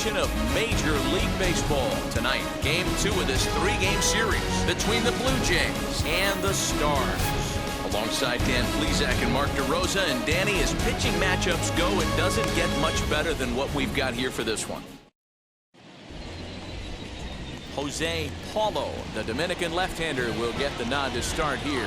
edition of Major League Baseball. Tonight, Game 2 of this 3-game series between the Blue Jays and the Stars. Alongside Dan Plesac and Mark DeRosa, and Danny, as pitching matchups go, it doesn't get much better than what we've got here for this one. Jose Paulo, the Dominican left-hander, will get the nod to start here.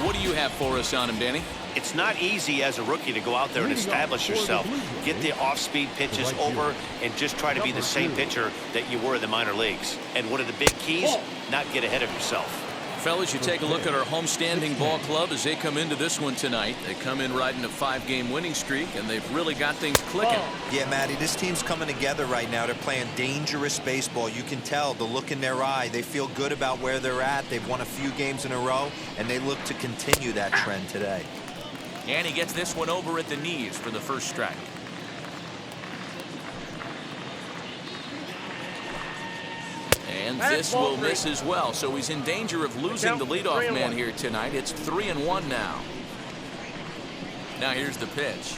What do you have for us on him, Danny? It's not easy as a rookie to go out there and establish yourself. Get the off-speed pitches over and just try to be the same pitcher that you were in the minor leagues. And one of the big keys, not get ahead of yourself. Fellas, you take a look at our homestanding ball club as they come into this one tonight. They come in riding a 5-game winning streak, and they've really got things clicking. Yeah, Matty, this team's coming together right now. They're playing dangerous baseball. You can tell the look in their eye. They feel good about where they're at. They've won a few games in a row, and they look to continue that trend today. And he gets this one over at the knees for the first strike. And this will miss as well, so he's in danger of losing the leadoff man here tonight. It's 3-1 now. Now here's the pitch.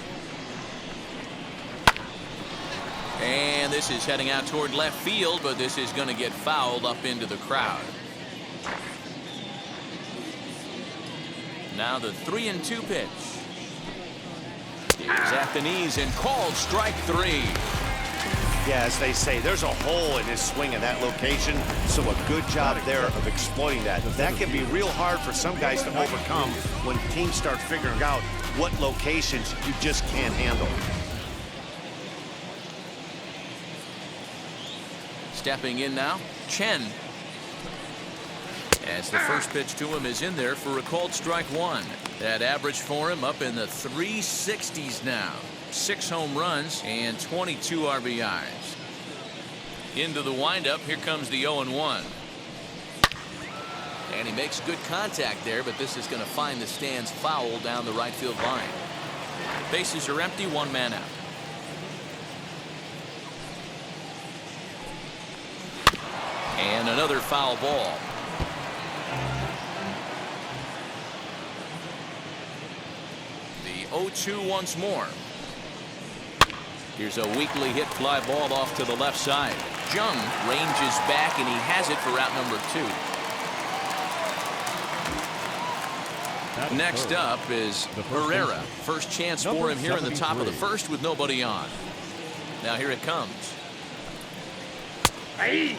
And this is heading out toward left field, but this is going to get fouled up into the crowd. Now the 3-2 pitch. He's at the knees and called strike 3. Yeah, as they say, there's a hole in his swing in that location, so a good job there of exploiting that. That can be real hard for some guys to overcome when teams start figuring out what locations you just can't handle. Stepping in now, Chen. As the first pitch to him is in there for a called strike 1. That average for him up in the 360s now. 6 home runs and 22 RBIs. Into the windup, here comes the 0-1. And he makes good contact there, but this is going to find the stands foul down the right field line. Bases are empty, 1 man out. And another foul ball. The 0-2 once more. Here's a weakly hit fly ball off to the left side. Jung ranges back, and he has it for out number 2. Next up is Herrera. First chance for him here in the top of the first with nobody on. Now here it comes. Hey,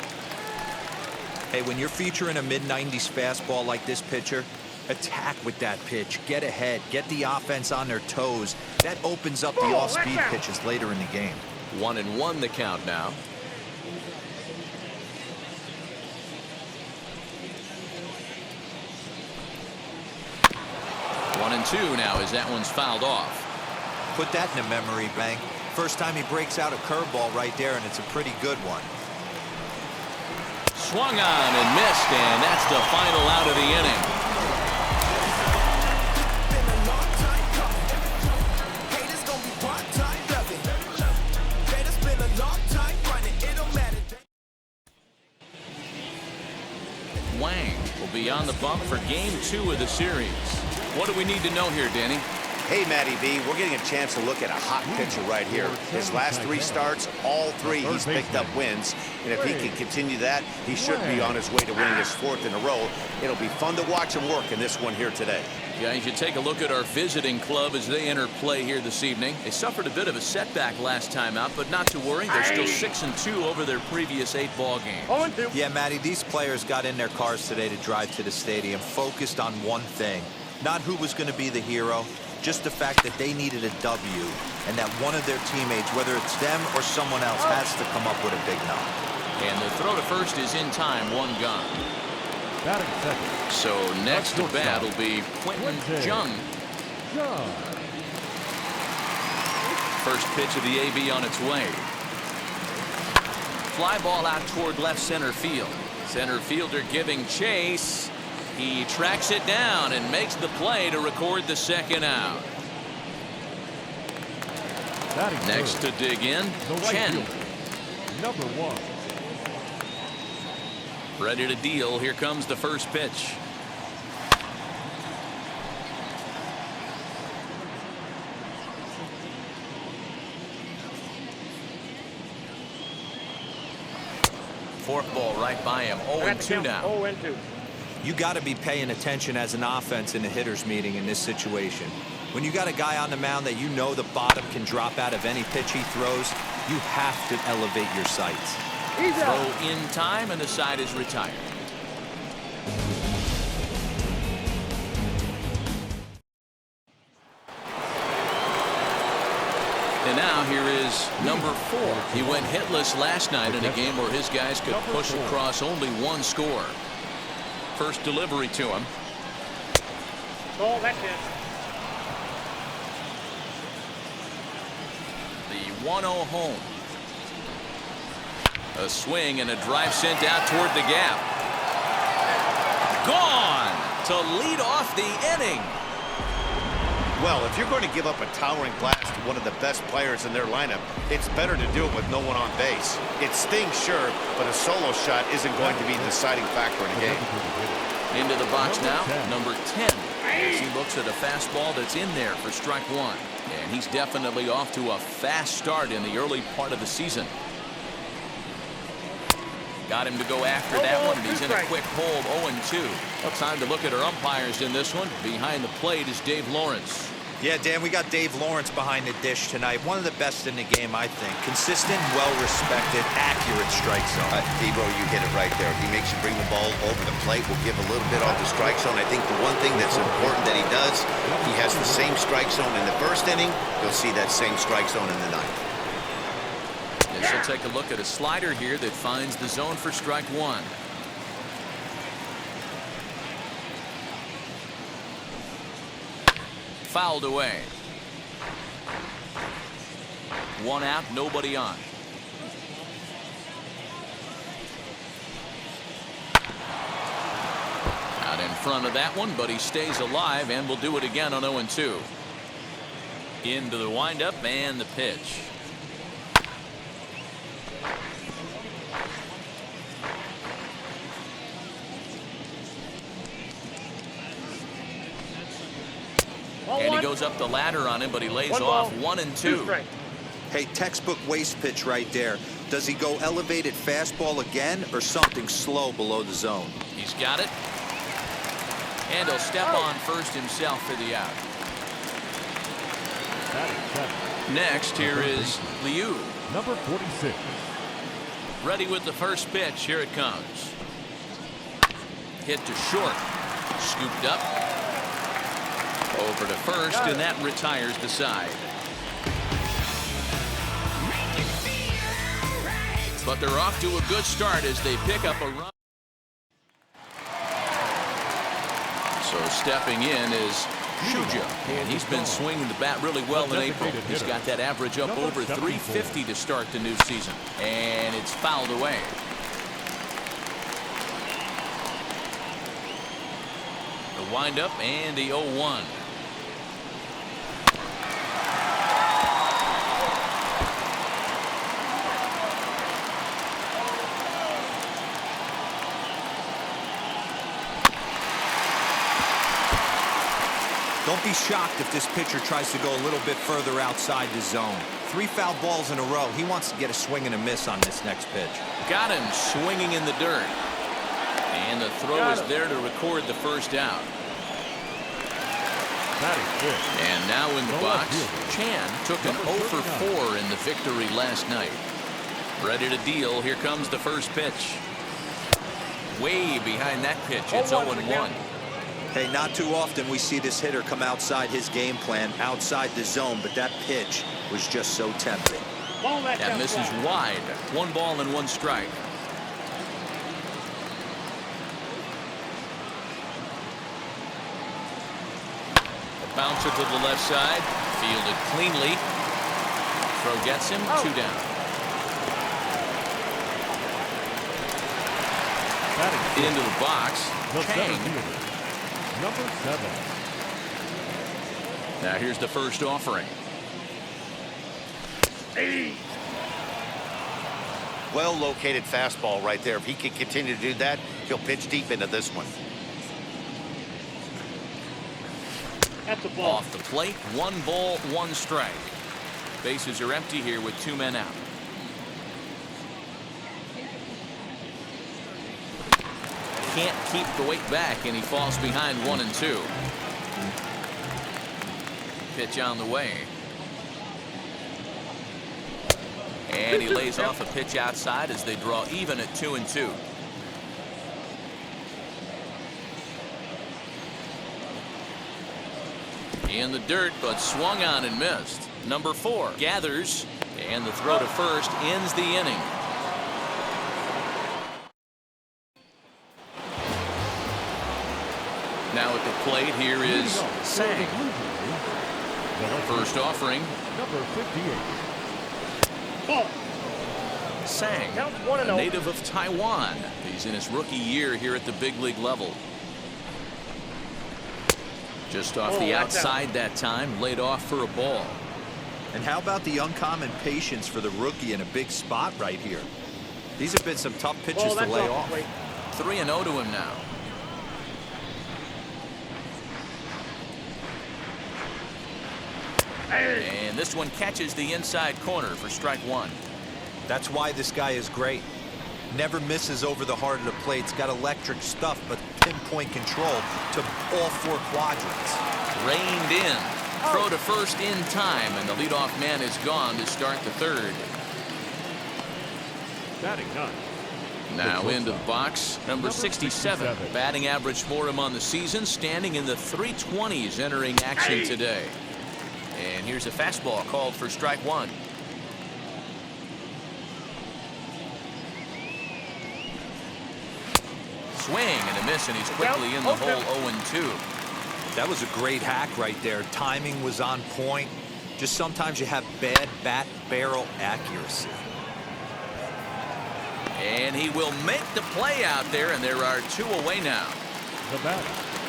when you're featuring a mid-90s fastball like this pitcher, attack with that pitch. Get ahead. Get the offense on their toes. That opens up the off-speed pitches later in the game. 1-1 the count now. 1-2 now as that one's fouled off. Put that in a memory bank. First time he breaks out a curveball right there, and it's a pretty good one. Swung on and missed, and that's the final out of the inning. Wang will be on the bump for game 2 of the series. What do we need to know here, Danny? Hey, Matty B, we're getting a chance to look at a hot pitcher right here. His last 3 starts, all 3 he's picked up wins. And if he can continue that, he should be on his way to winning his 4th in a row. It'll be fun to watch him work in this one here today. Yeah, you should take a look at our visiting club as they enter play here this evening. They suffered a bit of a setback last time out, but not to worry. They're still 6-2 over their previous 8 ball games. Yeah, Matty, these players got in their cars today to drive to the stadium, focused on one thing. Not who was going to be the hero, just the fact that they needed a W, and that one of their teammates, whether it's them or someone else, has to come up with a big knock. And the throw to first is in time, 1 gone. So next to bat will be Quentin Jung. First pitch of the AB on its way. Fly ball out toward left center field. Center fielder giving chase. He tracks it down and makes the play to record the 2nd out. Next to dig in, Chen. Number 1. Ready to deal. Here comes the first pitch. forkball right by him. 0-2 now. 0-2. You got to be paying attention as an offense in a hitter's meeting in this situation. When you got a guy on the mound that you know the bottom can drop out of any pitch he throws, you have to elevate your sights. Throw in time, and the side is retired. And now here is number 4. He went hitless last night in a game where his guys could push across only one score. First delivery to him. Oh, that's it. The 1-0 home. A swing and a drive sent out toward the gap. Gone to lead off the inning. Well, if you're going to give up a towering blast to one of the best players in their lineup, it's better to do it with no one on base. It stings, sure, but a solo shot isn't going to be the deciding factor in a game. Into the box now, number 10. As he looks at a fastball that's in there for strike 1. And he's definitely off to a fast start in the early part of the season. Got him to go after that one, and he's in a quick hold, 0-2. Well, time to look at our umpires in this one. Behind the plate is Dave Lawrence. Yeah, Dan, we got Dave Lawrence behind the dish tonight. One of the best in the game, I think. Consistent, well-respected, accurate strike zone. Debo, you hit it right there. He makes you bring the ball over the plate. Will give a little bit off the strike zone. I think the one thing that's important that he does, he has the same strike zone in the first inning. You'll see that same strike zone in the ninth. Yes, we'll take a look at a slider here that finds the zone for strike 1. Fouled away. 1 out, nobody on. Out in front of that one, but he stays alive and will do it again on 0-2. Into the windup and the pitch. And he goes up the ladder on him, but he lays off 1-2. Hey, textbook waste pitch right there. Does he go elevated fastball again or something slow below the zone? He's got it. And he'll step on first himself for the out. Next, here is Liu. Number 46. Ready with the first pitch. Here it comes. Hit to short. Scooped up. Over to first, and that retires the side. But they're off to a good start as they pick up a run. So stepping in is Shuja, and he's been swinging the bat really well in April. He's got that average up over 350 to start the new season, and it's fouled away. The windup and the 0-1. Don't be shocked if this pitcher tries to go a little bit further outside the zone. 3 foul balls in a row. He wants to get a swing and a miss on this next pitch. Got him swinging in the dirt. And the throw is there to record the first out. And now in the box, Chan took an 0 for 4 in the victory last night. Ready to deal. Here comes the first pitch. Way behind that pitch. It's 0-1. Hey, not too often we see this hitter come outside his game plan, outside the zone, but that pitch was just so tempting. That misses wide. 1 ball and 1 strike. A bouncer to the left side. Fielded cleanly. Throw gets him. 2 down. Into the box. Chang. Number 7. Now here's the first offering. Well located fastball right there. If he can continue to do that, he'll pitch deep into this one. That's a ball. Off the plate, 1 ball, 1 strike. Bases are empty here with 2 men out. can't keep the weight back, and he falls behind 1-2. Pitch on the way. And he lays off a pitch outside as they draw even at 2-2. In the dirt, but swung on and missed. Number 4 gathers, and the throw to first ends the inning. Now at the plate, here is Sang. First offering. Number 58. Ball. Sang, Count a 1-0. native of Taiwan. He's in his rookie year here at the big league level. Just off the outside that time, laid off for a ball. And how about the uncommon patience for the rookie in a big spot right here? These have been some tough pitches to lay off. 3-0 to him now. And this one catches the inside corner for strike 1. That's why this guy is great. Never misses over the heart of the plate. It's got electric stuff, but pinpoint control to all 4 quadrants. Reined in. Throw to first in time, and the leadoff man is gone to start the 3rd. Batting 9. Now into the box, number 67. Batting average for him on the season, standing in the 320s entering action today. And here's a fastball called for strike 1. Swing and a miss, and he's quickly in the hole 0-2. That was a great hack right there. Timing was on point. Just sometimes you have bad bat barrel accuracy. And he will make the play out there, and there are 2 away now. The batter.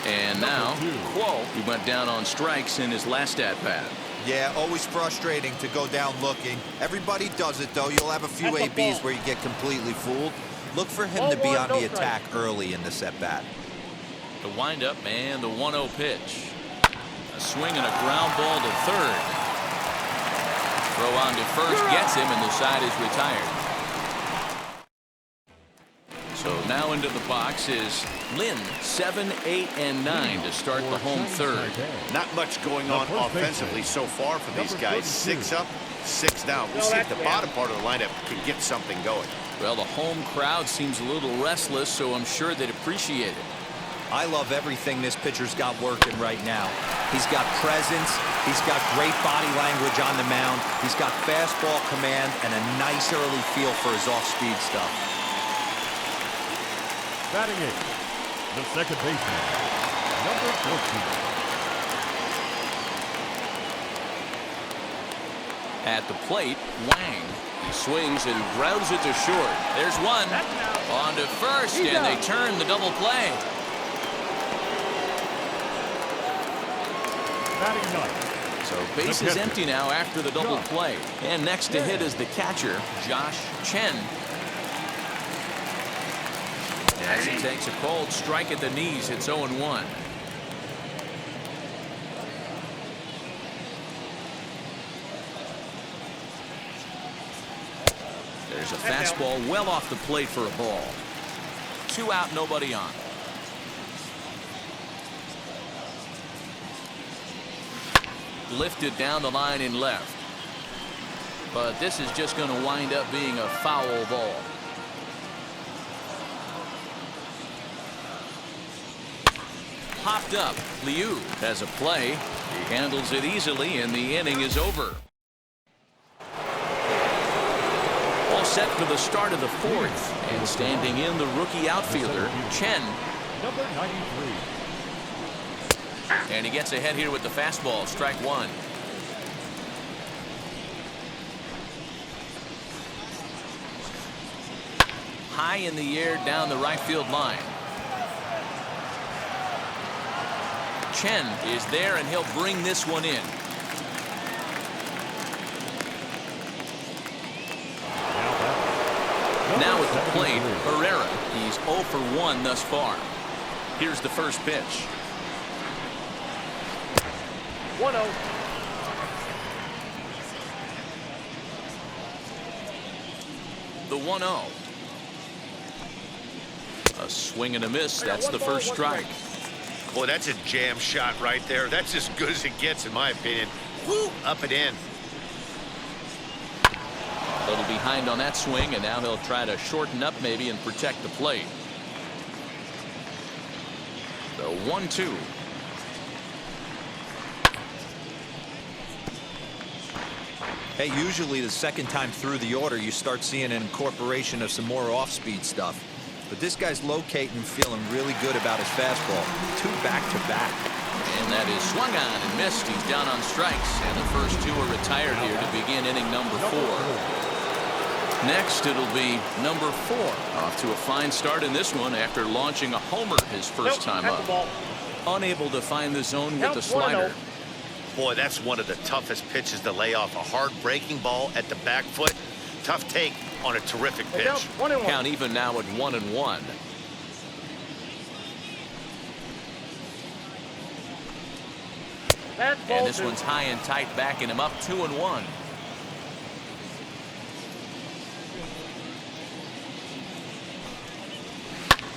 And now, Quo, he went down on strikes in his last at-bat. Yeah, always frustrating to go down looking. Everybody does it, though. You'll have a few ABs where you get completely fooled. Look for him to be on the attack early in this at-bat. The windup and the 1-0 pitch. A swing and a ground ball to third. Throw on to first gets him, and the side is retired. So now into the box is Lynn, 7, 8, and 9 to start the home 3rd. Not much going on offensively so far for these guys. 6 up, 6 down. We'll see if the bottom part of the lineup can get something going. Well, the home crowd seems a little restless, so I'm sure they'd appreciate it. I love everything this pitcher's got working right now. He's got presence. He's got great body language on the mound. He's got fastball command and a nice early feel for his off-speed stuff. Batting 8. The second baseman. Number 14. At the plate, Wang. He swings and grounds it to short. There's one. On to first, and they turn the double play. Batting 9. So base is empty now after the double play. And next to hit is the catcher, Josh Chen. As he takes a cold strike at the knees, it's 0-1. There's a fastball well off the plate for a ball. 2 out, nobody on. Lifted down the line in left. But this is just going to wind up being a foul ball. Popped up. Liu has a play. He handles it easily, and the inning is over. All set for the start of the 4th, and standing in the rookie outfielder, Chen. Number 93. And he gets ahead here with the fastball, strike 1. High in the air down the right field line. Chen is there, and he'll bring this one in. Now at the plate, Herrera. He's 0 for 1 thus far. Here's the first pitch. 1-0. The 1-0. A swing and a miss. That's the first strike. Boy, that's a jam shot right there. That's as good as it gets, in my opinion. Woo, up and in. A little behind on that swing, and now he'll try to shorten up maybe and protect the plate. The 1-2. Hey, usually the second time through the order, you start seeing an incorporation of some more off-speed stuff. But this guy's locating and feeling really good about his fastball. 2 back-to-back. And that is swung on and missed. He's down on strikes, and the first 2 are retired here to begin inning number 4. Next, it'll be number 4. Off to a fine start in this one after launching a homer his first time up. Unable to find the zone with the slider. Boy, that's one of the toughest pitches to lay off. A hard breaking ball at the back foot. Tough take on a terrific pitch. Count even now at 1-1. And this one's high and tight, backing him up 2-1.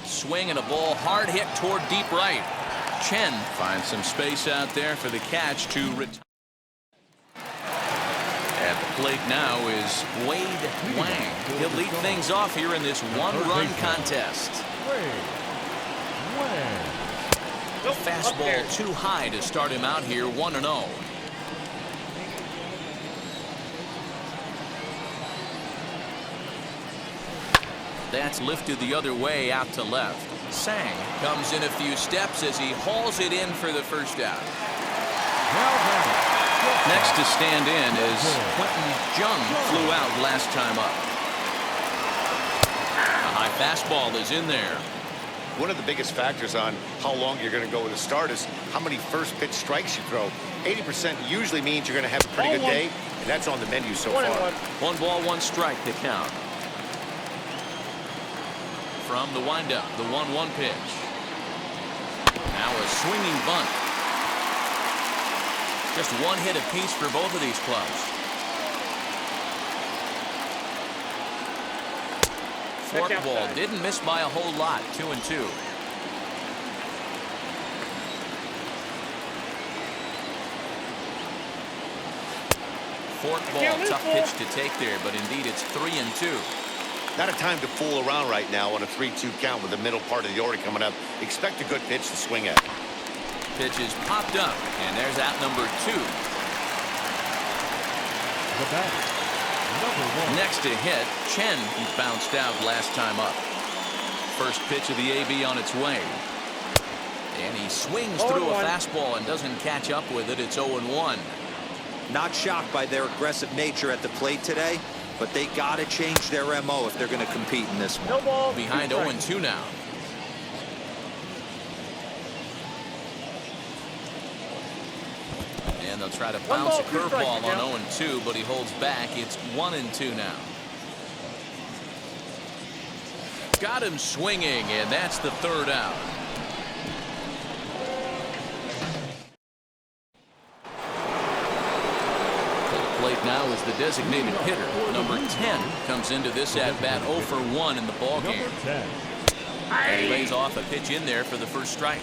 Swing and a ball hard hit toward deep right. Chen finds some space out there for the catch to retire. At the plate now is Wade Wang. He'll lead things off here in this one-run contest. Fastball too high to start him out here, 1-0. That's lifted the other way out to left. Sang comes in a few steps as he hauls it in for the first out. Next to stand in is Quentin Jung. Flew out last time up. A high fastball is in there. One of the biggest factors on how long you're going to go with a start is how many first pitch strikes you throw. 80% usually means you're going to have a pretty good day, and that's on the menu so far. 1 ball, 1 strike to count. From the windup, the 1-1 pitch. Now a swinging bunt. Just 1 hit apiece for both of these clubs. Forkball didn't miss by a whole lot. 2-2. Forkball, tough pitch to take there, but indeed it's 3-2. Not a time to fool around right now on a 3-2 count with the middle part of the order coming up. Expect a good pitch to swing at. Pitch is popped up, and there's out number 2. The batter, number 1. Next to hit, Chen bounced out last time up. First pitch of the AB on its way. And he swings through a fastball and doesn't catch up with it. It's 0-1. Not shocked by their aggressive nature at the plate today, but they got to change their MO if they're going to compete in this one. Behind 0-2 now. And they'll try to bounce a curveball on 0-2, but he holds back. It's 1-2 now. Got him swinging, and that's the 3rd out. Plate now is the designated hitter. Number 10 comes into this at-bat 0 for 1 in the ballgame. And he lays off a pitch in there for the first strike.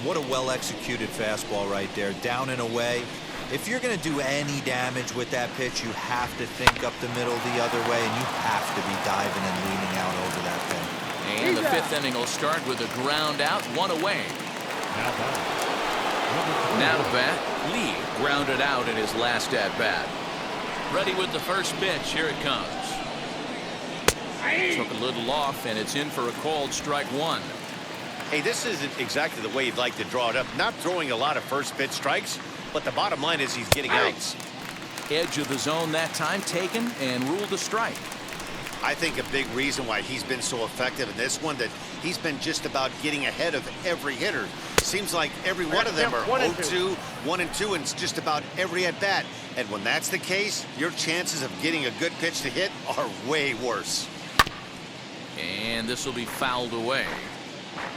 What a well-executed fastball right there. Down and away. If you're going to do any damage with that pitch, you have to think up the middle the other way, and you have to be diving and leaning out over that thing. And the 5th inning will start with a ground out, 1 away. Now to bat, Lee grounded out in his last at-bat. Ready with the first pitch. Here it comes. Took a little off, and it's in for a called strike 1. Hey, this isn't exactly the way you'd like to draw it up. Not throwing a lot of first pitch strikes, but the bottom line is he's getting outs. Edge of the zone that time taken and ruled a strike. I think a big reason why he's been so effective in this one, that he's been just about getting ahead of every hitter. Seems like every one of them are 0-2, 1-2, and it's just about every at bat. And when that's the case, your chances of getting a good pitch to hit are way worse. And this will be fouled away.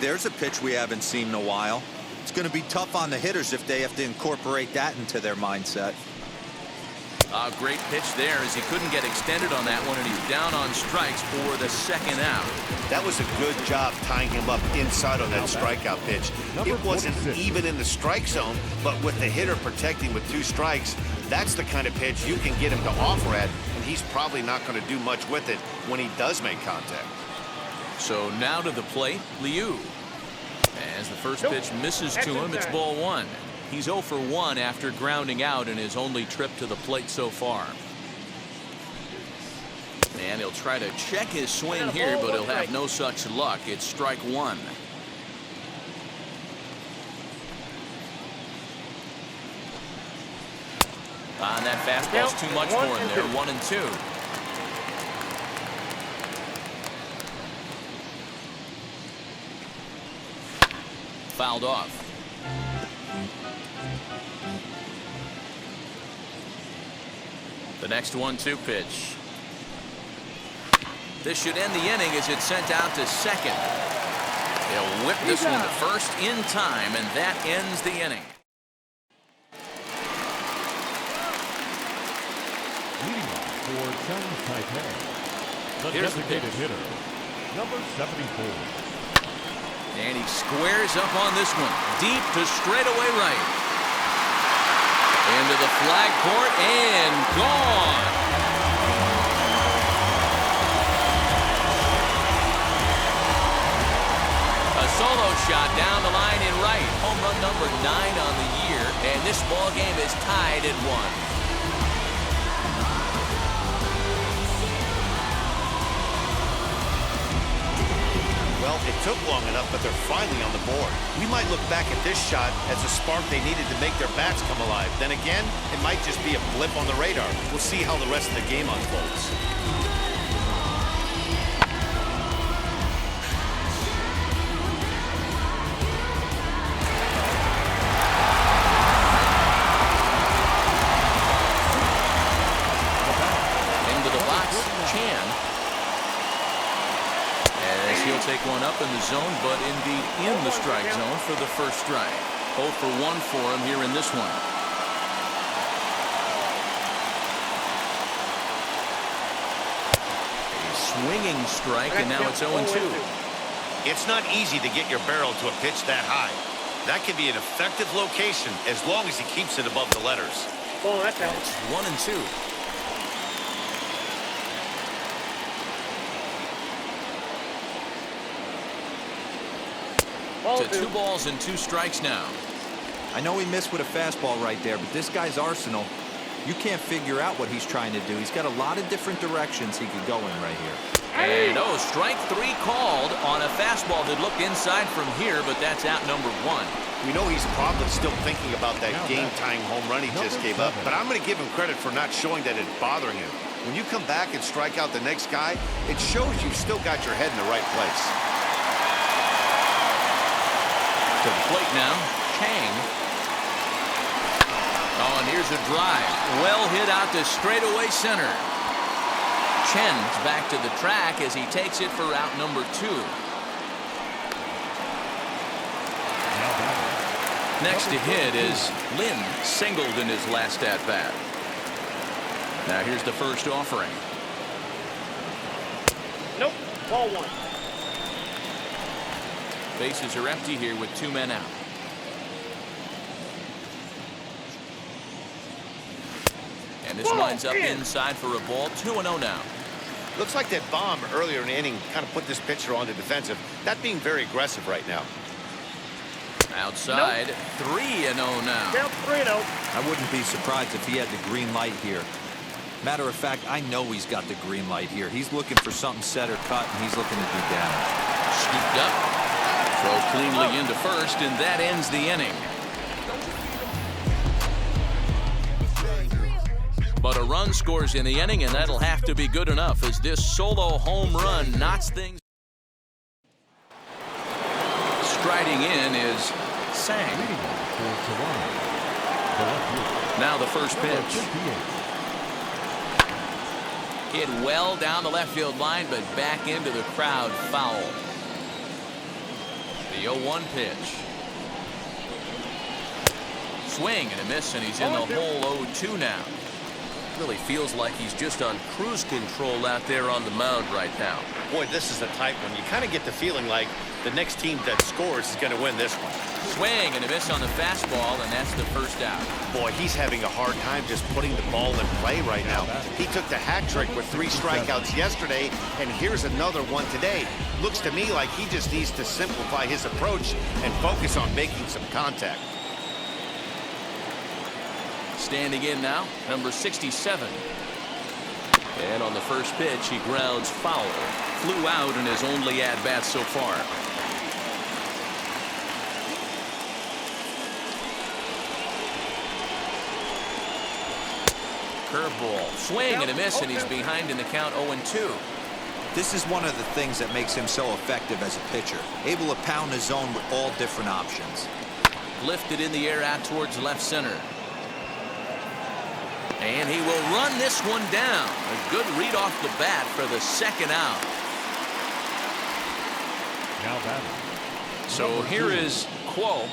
There's a pitch we haven't seen in a while. It's going to be tough on the hitters if they have to incorporate that into their mindset. A great pitch there as he couldn't get extended on that one, and he's down on strikes for the second out. That was a good job tying him up inside on that strikeout pitch. It wasn't even in the strike zone, but with the hitter protecting with 2 strikes, that's the kind of pitch you can get him to offer at, and he's probably not going to do much with it when he does make contact. So now to the plate, Liu. As the first pitch misses to him, it's ball 1. He's 0 for 1 after grounding out in his only trip to the plate so far. And he'll try to check his swing here, but he'll have no such luck. It's strike 1. And that fastball's too much for him there. 1 and 2. Fouled off. The next 1-2 pitch. This should end the inning as it's sent out to second. They'll whip this one to first in time, and that ends the inning. Leading off for China Taipei, the Here's the designated pitch. hitter, number 74. And he squares up on this one. Deep to straightaway right. Into the flag court and gone. A solo shot down the line in right. Home run number 9 on the year. And this ball game is tied at 1. Well, it took long enough, but they're finally on the board. We might look back at this shot as a spark they needed to make their bats come alive. Then again, it might just be a blip on the radar. We'll see how the rest of the game unfolds. Into the box, Chan. As he'll take one up in the zone, but indeed in the strike zone for the first strike. 0 for 1 for him here in this one. A swinging strike, and now it's 0-2. It's not easy to get your barrel to a pitch that high. That can be an effective location as long as he keeps it above the letters. Oh, that's out. It's 1 and 2. To 2 balls and 2 strikes now. I know he missed with a fastball right there, but this guy's arsenal, you can't figure out what he's trying to do. He's got a lot of different directions he could go in right here. And strike 3 called on a fastball that looked inside from here, but that's out number 1. We know he's probably still thinking about that game-tying home run he just gave up, but I'm going to give him credit for not showing that it's bothering him. When you come back and strike out the next guy, it shows you've still got your head in the right place. To the plate now, Chang. Oh, and here's a drive. Well hit out to straightaway center. Chen's back to the track as he takes it for out number 2. Next to hit is Lin, singled in his last at-bat. Now here's the first offering. Nope. Ball 1. Bases are empty here with 2 men out. And this lines up inside for a ball. 2-0 now. Looks like that bomb earlier in the inning kind of put this pitcher on the defensive. That being very aggressive right now. Outside, 3-0 now. Down 3-0. I wouldn't be surprised if he had the green light here. Matter of fact, I know he's got the green light here. He's looking for something set or cut, and he's looking to do damage. Scooped up. Throw cleanly into first, and that ends the inning. But a run scores in the inning, and that'll have to be good enough as this solo home run knots things. Striding in is Sang. Now the first pitch. Hit well down the left field line, but back into the crowd foul. The 0-1 pitch. Swing and a miss, and he's in the hole 0-2 now. Really feels like he's just on cruise control out there on the mound right now. Boy, this is a tight one. You kind of get the feeling like the next team that scores is going to win this one. Swing and a miss on the fastball, and that's the first out. Boy, he's having a hard time just putting the ball in play right now. He took the hat trick with 3 strikeouts yesterday, and here's another one today. Looks to me like he just needs to simplify his approach and focus on making some contact. Standing in now, number 67. And on the first pitch, he grounds foul. Flew out in his only at-bat so far. Curveball, swing and a miss, and he's behind in the count 0-2. This is one of the things that makes him so effective as a pitcher, able to pound the zone with all different options. Lifted in the air out towards left center. And he will run this one down. A good read off the bat for the second out. Now batting. So here is Quo.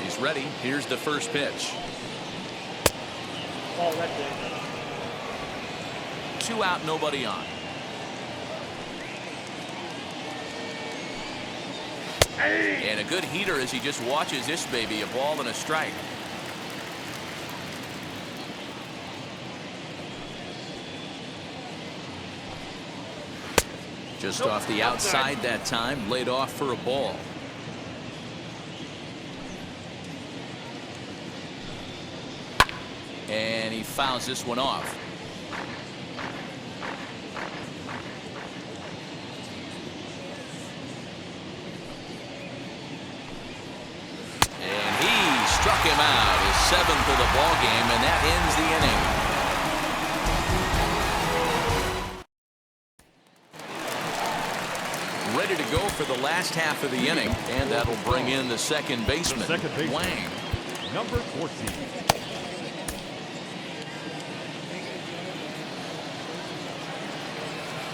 He's ready. Here's the first pitch. Ball right there. 2 out, nobody on. And a good heater as he just watches this baby. A ball and a strike. Just off the outside that time, laid off for a ball. And he fouls this one off. And he struck him out, his 7th of the ball game, and that ends the inning. Ready to go for the last half of the inning, and that'll bring in the second baseman, Wang. Number 14.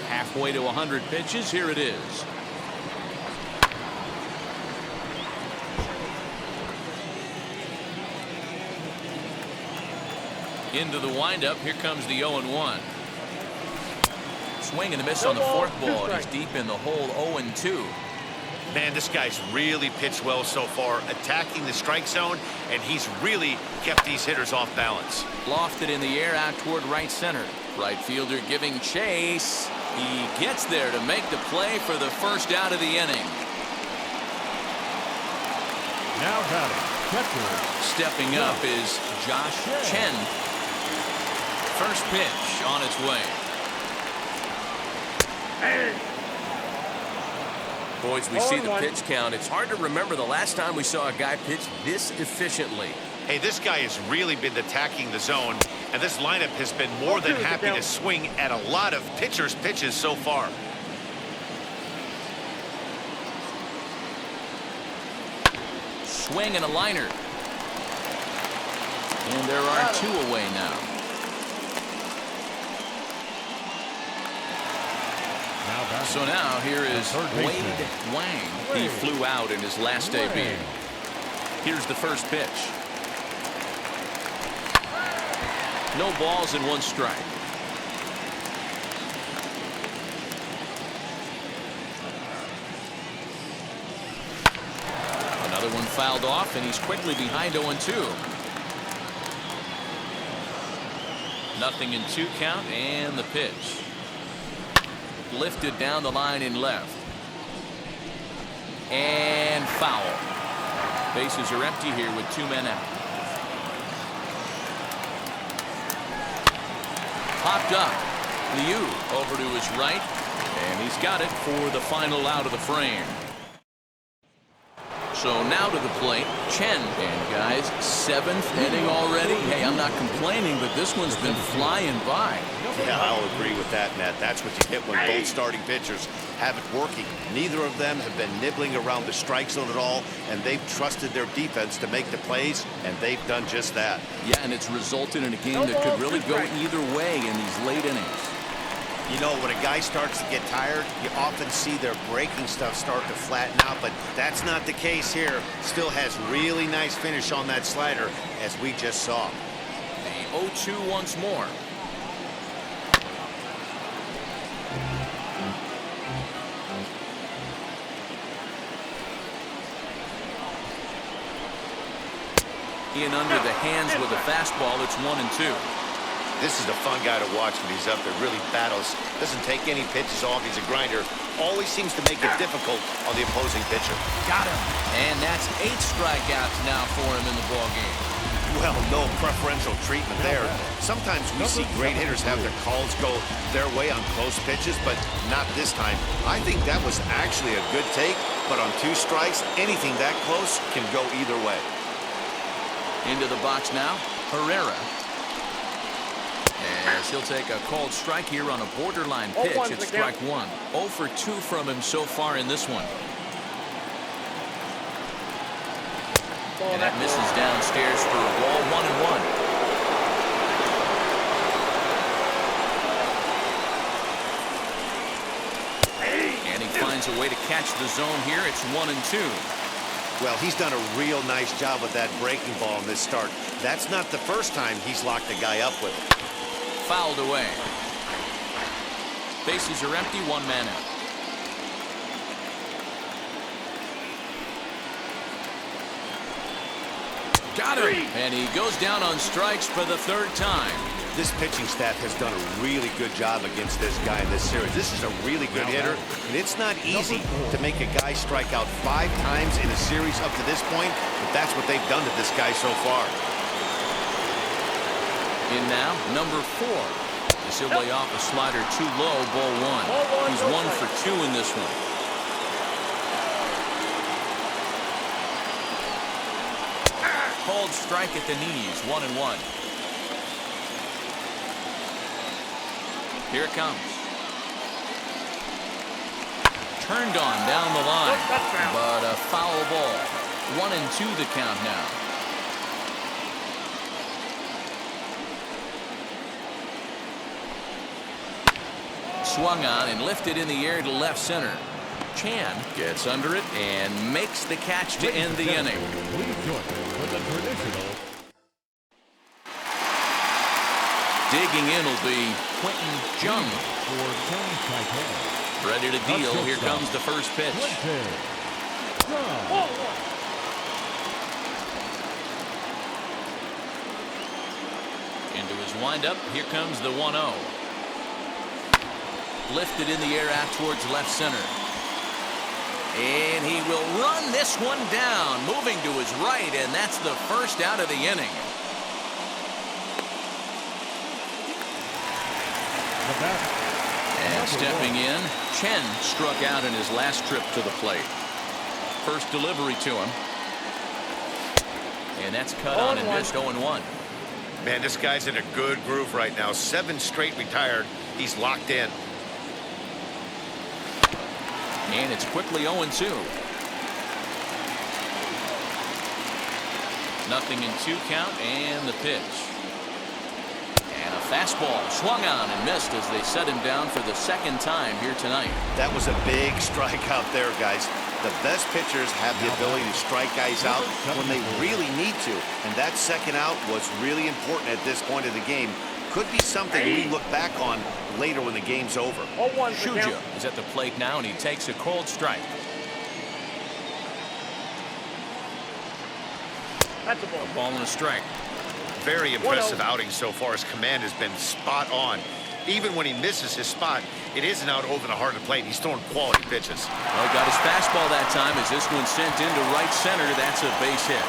Halfway to 100 pitches. Here it is. Into the windup. Here comes the 0-1. Swing and a miss on the 4th ball. He's deep in the hole. 0-2. Man, this guy's really pitched well so far, attacking the strike zone, and he's really kept these hitters off balance. Lofted in the air out toward right center. Right fielder giving chase. He gets there to make the play for the first out of the inning. Now batting, catcher. Stepping up is Josh Chen. First pitch on its way. Boys, we see the pitch count. It's hard to remember the last time we saw a guy pitch this efficiently. Hey, this guy has really been attacking the zone, and this lineup has been more than happy to swing at a lot of pitchers' pitches so far. Swing and a liner. And there are 2 away now. So now here is Wade Wang. He flew out in his last debut. Here's the first pitch. No balls and 1 strike. Another one fouled off, and he's quickly behind 0-2. Nothing in 2 count, and the pitch. Lifted down the line in left. And foul. Bases are empty here with 2 men out. Popped up. Liu over to his right. And he's got it for the final out of the frame. So now to the plate, Chen. And guys, 7th inning already. Hey, I'm not complaining, but this one's been flying by. Yeah, I'll agree with that, Matt. That's what you get when both starting pitchers have it working. Neither of them have been nibbling around the strike zone at all, and they've trusted their defense to make the plays, and they've done just that. Yeah, and it's resulted in a game that could really go either way in these late innings. You know, when a guy starts to get tired, you often see their breaking stuff start to flatten out, but that's not the case here. Still has really nice finish on that slider, as we just saw. The 0-2 once more. In under the hands with a fastball. It's 1-2. This is a fun guy to watch when he's up there. Really battles. Doesn't take any pitches off. He's a grinder. Always seems to make it difficult on the opposing pitcher. Got him. And that's 8 strikeouts now for him in the ballgame. Well, no preferential treatment there. Sometimes we see great hitters have their calls go their way on close pitches, but not this time. I think that was actually a good take, but on 2 strikes, anything that close can go either way. Into the box now, Herrera. As he'll take a called strike here on a borderline pitch. It's strike 1. 0 for 2 from him so far in this one. And that misses downstairs for a ball. 1-1. And he finds a way to catch the zone here. It's 1-2. Well, he's done a real nice job with that breaking ball in this start. That's not the first time he's locked a guy up with it. Fouled away. Bases are empty, 1 man out. Got him. And he goes down on strikes for the 3rd time. This pitching staff has done a really good job against this guy in this series. This is a really good hitter, and it's not easy to make a guy strike out 5 times in a series up to this point, but that's what they've done to this guy so far. In now, number 4. As he'll lay off a slider too low, ball 1. He's 1 for 2 in this one. Called strike at the knees, 1-1. Here it comes. Turned on down the line, but a foul ball. 1-2 the count now. Swung on and lifted in the air to left center. Chan gets under it and makes the catch to end the inning. Digging in will be Quentin Jung. Ready to deal. Here comes the first pitch. Into his windup. Here comes the 1-0. Lifted in the air out towards left center. And he will run this one down, moving to his right, and that's the first out of the inning. And stepping in, Chen struck out in his last trip to the plate. First delivery to him. And that's cut on and missed. 0-1. Man, this guy's in a good groove right now. 7 straight retired. He's locked in. And it's quickly 0-2. Nothing in 2 count, and the pitch. And a fastball swung on and missed as they set him down for the 2nd time here tonight. That was a big strike out there, guys. The best pitchers have the ability to strike guys out when they really need to. And that 2nd out was really important at this point of the game. Could be something we look back on later when the game's over. Shuja is at the plate now, and he takes a cold strike. That's a ball. And a strike. Very impressive outing so far. His command has been spot on. Even when he misses his spot, it isn't out over the heart of the plate. He's throwing quality pitches. Well, he got his fastball that time as this one sent into right center. That's a base hit.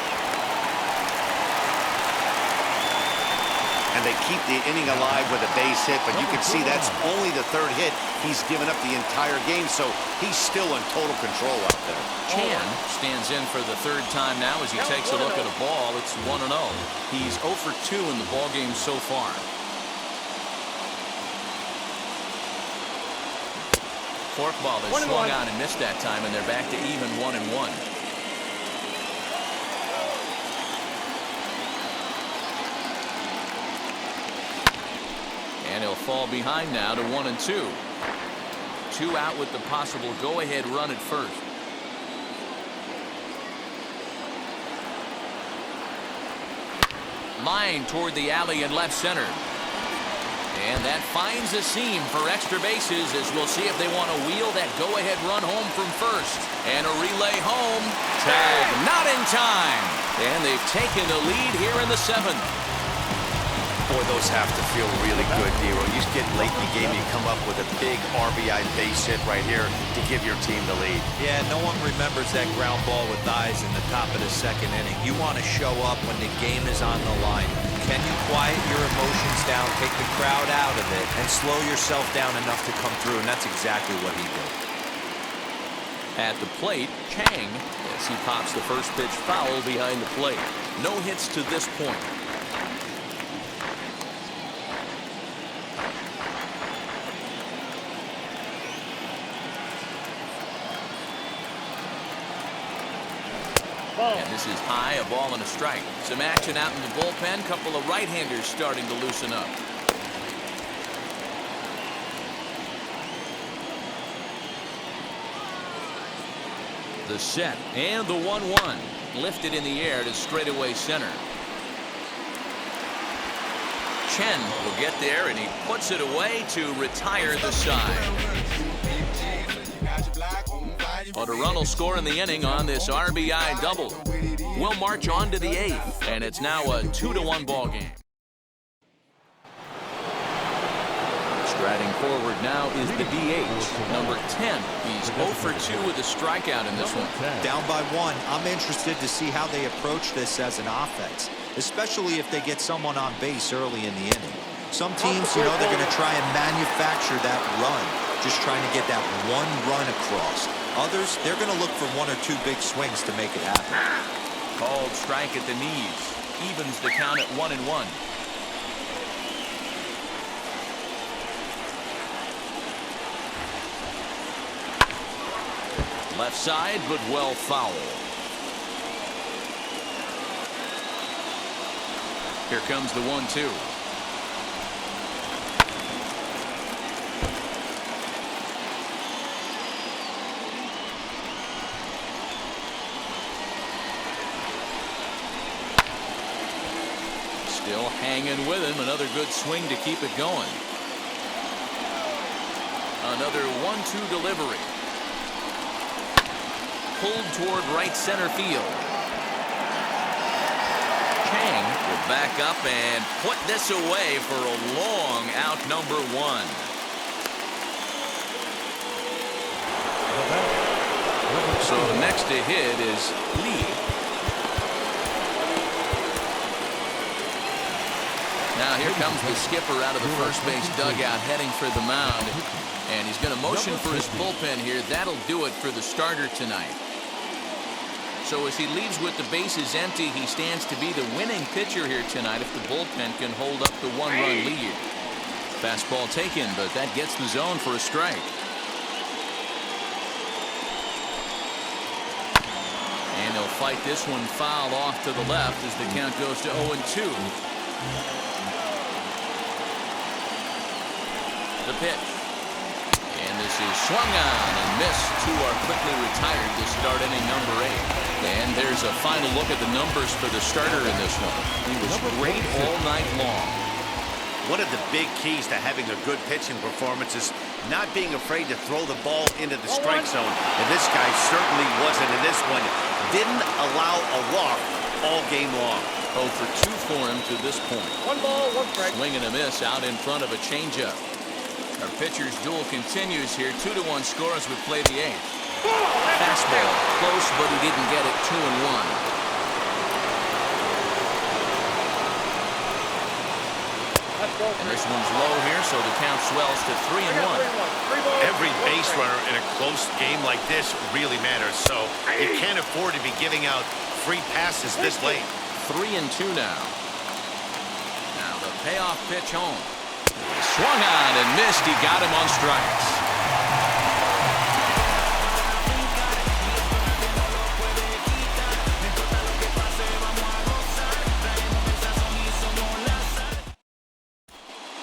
And they keep the inning alive with a base hit, but you can see that's only the 3rd hit he's given up the entire game, so he's still in total control out there. Chan stands in for the 3rd time now as he takes a look at a ball. It's 1-0. He's 0 for 2 in the ball game so far. Forkball is swung on and missed that time, and they're back to even 1-1. And he'll fall behind now to 1-2. 2 out with the possible go-ahead run at first. Line toward the alley in left center. And that finds a seam for extra bases, as we'll see if they want to wheel that go-ahead run home from first. And a relay home. Tag not in time. And they've taken the lead here in the 7th. Boy, those have to feel really good, Nero. You just get late in the game, you come up with a big RBI base hit right here to give your team the lead. Yeah, no one remembers that ground ball with eyes in the top of the 2nd inning. You want to show up when the game is on the line. Can you quiet your emotions down, take the crowd out of it, and slow yourself down enough to come through? And that's exactly what he did. At the plate, Chang, as he pops the first pitch foul behind the plate. No hits to this point. And this is high, a ball and a strike. Some action out in the bullpen. Couple of right-handers starting to loosen up. The set and the 1-1. Lifted in the air to straightaway center. Chen will get there, and he puts it away to retire the side. But a run will score in the inning on this RBI double. We'll march on to the 8th, and it's now a 2-1 ball game. Striding forward now is the DH, number 10. He's 0 for 2 with a strikeout in this one. Down by 1. I'm interested to see how they approach this as an offense, especially if they get someone on base early in the inning. Some teams, you know, they're going to try and manufacture that run, just trying to get that one run across. Others, they're going to look for 1 or 2 big swings to make it happen. Called strike at the knees. Evens the count at 1-1. Left side, but well foul. Here comes the 1-2. Still hanging with him. Another good swing to keep it going. Another 1-2 delivery. Pulled toward right center field. Chang will back up and put this away for a long out, number 1. So next to hit is Lee. Now here comes the skipper out of the first base dugout heading for the mound. And he's going to motion for his bullpen here. That'll do it for the starter tonight. So as he leaves with the bases empty, he stands to be the winning pitcher here tonight if the bullpen can hold up the 1-run lead. Fastball taken, but that gets the zone for a strike. And he'll fight this one foul off to the left as the count goes to 0-2. The pitch. And this is swung on and missed. 2 are quickly retired to start inning number 8. And there's a final look at the numbers for the starter in this one. He was great all night long. One of the big keys to having a good pitching performance is not being afraid to throw the ball into the strike zone. And this guy certainly wasn't in this one. Didn't allow a walk all game long. 0 for 2 for him to this point. 1 ball, 1 strike. Swing and a miss out in front of a changeup. Our pitcher's duel continues here. 2-1 score as we play the 8th. Fastball close, but he didn't get it. 2-1. And this one's low here, so the count swells to 3-1. Every base runner in a close game like this really matters. So you can't afford to be giving out free passes this late. 3-2 now. Now the payoff pitch home. Swung on and missed. He got him on strikes.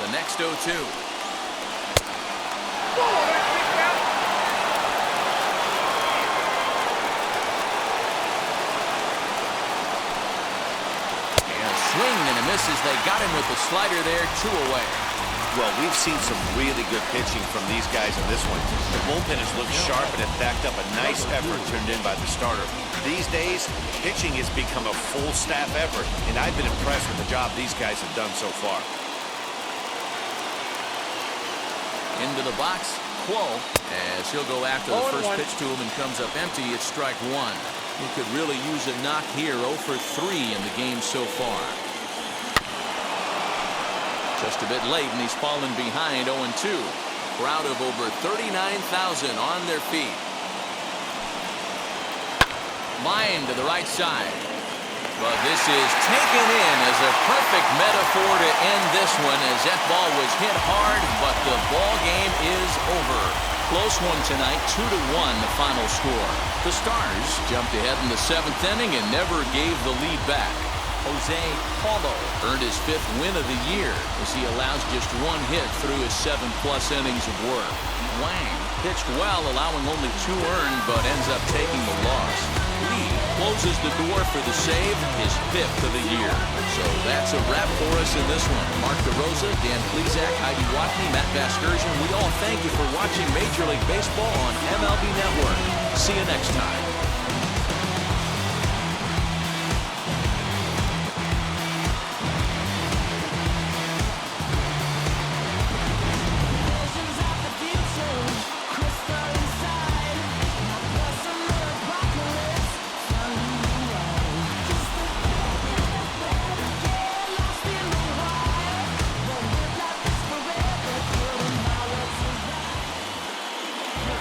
The next 0-2. Swing and a miss as they got him with the slider there, 2 away. Well, we've seen some really good pitching from these guys in this one. The bullpen has looked sharp and it backed up a nice effort turned in by the starter. These days, pitching has become a full staff effort, and I've been impressed with the job these guys have done so far. Into the box, Quo, as he'll go after the first pitch to him and comes up empty. It's strike 1. He could really use a knock here. 0 for 3 in the game so far. Just a bit late, and he's fallen behind 0-2. Crowd of over 39,000 on their feet. Line to the right side. But this is taken in as a perfect metaphor to end this one, as that ball was hit hard, but the ball game is over. Close one tonight, 2-1 the final score. The Stars jumped ahead in the 7th inning and never gave the lead back. Jose Paulo earned his 5th win of the year as he allows just 1 hit through his 7+ innings of work. Wang pitched well, allowing only 2 earned, but ends up taking the loss. Lee closes the door for the save, his 5th of the year. So that's a wrap for us in this one. Mark DeRosa, Dan Plesac, Heidi Watney, Matt Vasgersian, we all thank you for watching Major League Baseball on MLB Network. See you next time.